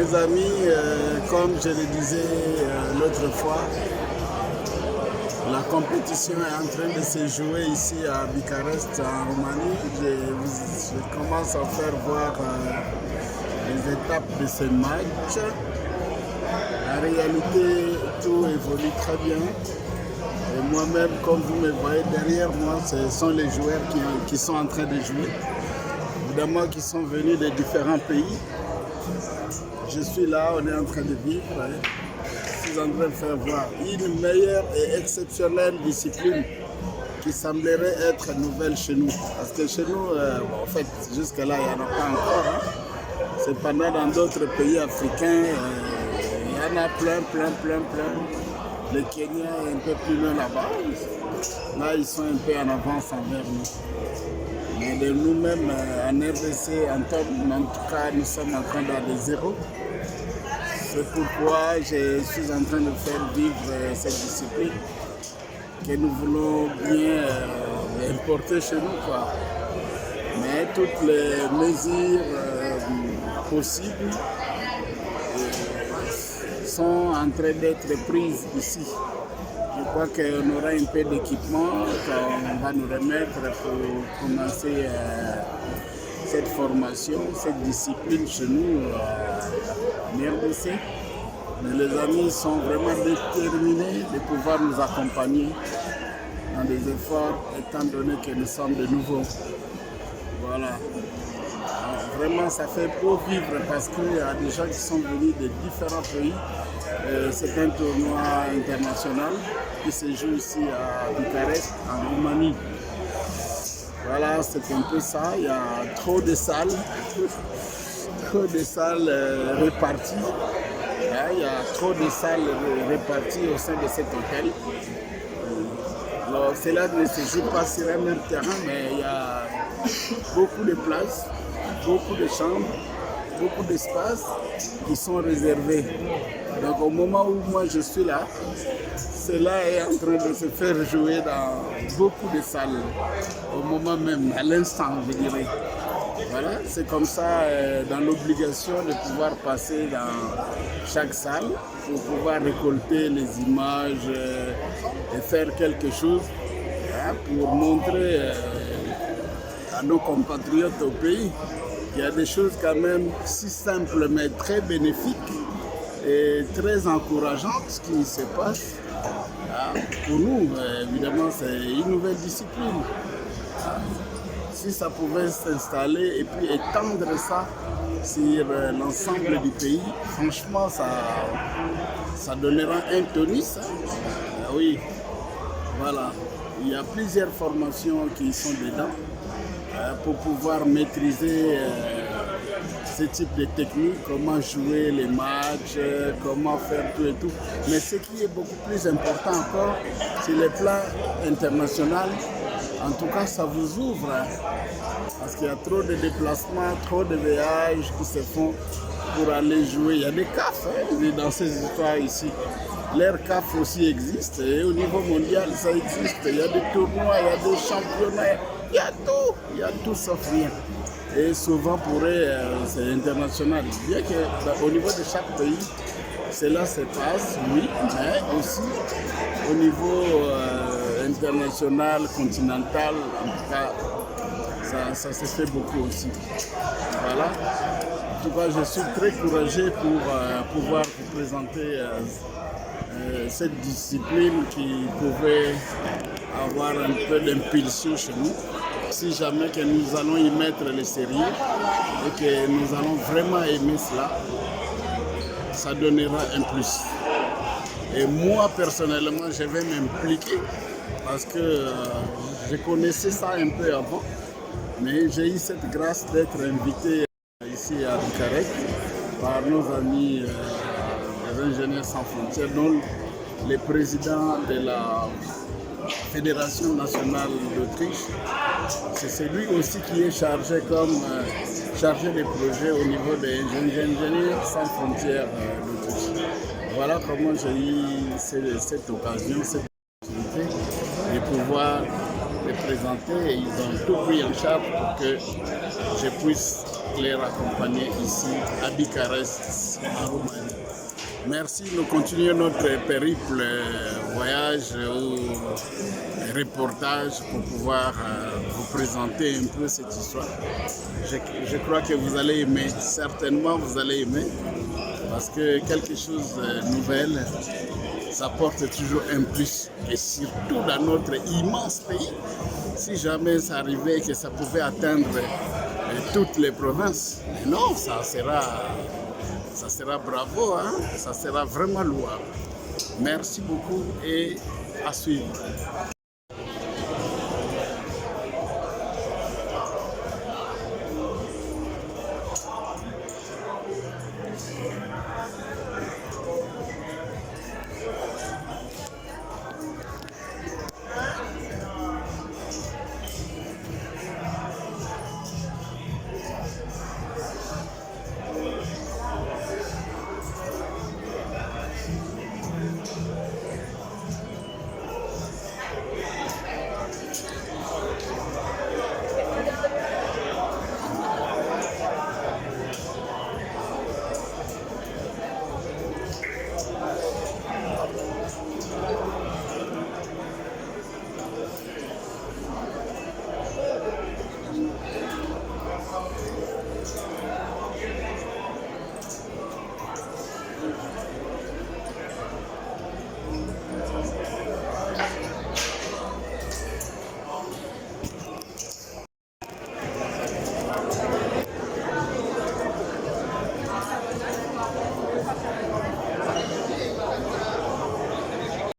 les amis, comme je le disais l'autre fois, la compétition est en train de se jouer ici à Bucarest, en Roumanie. Je commence à faire voir les étapes de ce match. En réalité, tout évolue très bien. Et moi-même, comme vous me voyez derrière moi, ce sont les joueurs qui sont en train de jouer. Évidemment, qui sont venus de différents pays. Je suis là, on est en train de vivre. Je suis en train de faire voir une meilleure et exceptionnelle discipline qui semblerait être nouvelle chez nous. Parce que chez nous, en fait, jusque-là, il n'y en a pas encore. Cependant, dans d'autres pays africains, il y en a plein. Le Kenya est un peu plus loin là-bas. Là, ils sont un peu en avance envers nous. Mais de nous-mêmes, en RDC, en tout cas, nous sommes en train d'aller zéro. C'est pourquoi je suis en train de faire vivre cette discipline que nous voulons bien importer chez nous, quoi. Mais toutes les mesures possibles sont en train d'être prises ici. Je crois qu'on aura un peu d'équipement qu'on va nous remettre pour commencer cette formation, cette discipline chez nous en RDC. Mais les amis sont vraiment déterminés de pouvoir nous accompagner dans des efforts, étant donné que nous sommes de nouveaux. Voilà. Alors, vraiment, ça fait beau vivre parce qu'il y a des gens qui sont venus de différents pays. C'est un tournoi international qui se joue ici à Bucarest, en Roumanie. Voilà, c'est un peu ça. Il y a trop de salles, réparties. Il y a trop de salles réparties au sein de cet hôtel. Alors, cela ne se joue pas sur un même terrain, mais il y a beaucoup de places, beaucoup de chambres, beaucoup d'espaces qui sont réservés. Donc au moment où moi je suis là, cela est en train de se faire jouer dans beaucoup de salles, au moment même, à l'instant, je dirais. Voilà, c'est comme ça, dans l'obligation de pouvoir passer dans chaque salle pour pouvoir récolter les images et faire quelque chose pour montrer à nos compatriotes au pays qu'il y a des choses quand même si simples mais très bénéfiques et très encourageantes qui se passent. Pour nous, évidemment, c'est une nouvelle discipline. Si ça pouvait s'installer et puis étendre ça sur l'ensemble du pays, franchement, ça donnera un tonus. Oui, voilà. Il y a plusieurs formations qui sont dedans pour pouvoir maîtriser ce type de technique, comment jouer les matchs, comment faire tout et tout. Mais ce qui est beaucoup plus important encore, c'est le plan international. En tout cas, ça vous ouvre, parce qu'il y a trop de déplacements, trop de voyages qui se font pour aller jouer. Il y a des CAF dans ces histoires ici. L'air CAF aussi existe, et au niveau mondial, ça existe. Il y a des tournois, il y a des championnats, il y a tout sauf rien. Et souvent pour eux, c'est international. Bien qu'au niveau de chaque pays, cela se passe, oui, mais aussi au niveau international, continental, en tout cas, ça se fait beaucoup aussi. Voilà. En tout cas, je suis très courageux pour pouvoir vous présenter cette discipline qui pouvait avoir un peu d'impulsion chez nous, si jamais que nous allons y mettre le sérieux et que nous allons vraiment aimer cela, ça donnera un plus. Et moi, personnellement, je vais m'impliquer parce que je connaissais ça un peu avant, mais j'ai eu cette grâce d'être invité ici à Bucarest par nos amis les ingénieurs sans frontières, dont le président de la Fédération nationale d'Autriche. C'est celui aussi qui est chargé chargé des projets au niveau des ingénieurs sans frontières d'Autriche. Voilà comment j'ai eu cette occasion, cette opportunité de présenté et ils ont tout pris en charge pour que je puisse les raccompagner ici à Bucarest, en Roumanie. Merci, nous continuons notre périple, voyage ou reportage pour pouvoir vous présenter un peu cette histoire. Je crois que vous allez aimer, certainement vous allez aimer, parce que quelque chose de nouvel, ça apporte toujours un plus, et surtout dans notre immense pays. Si jamais ça arrivait que ça pouvait atteindre toutes les provinces, mais non, ça sera bravo, hein? Ça sera vraiment louable. Merci beaucoup et à suivre.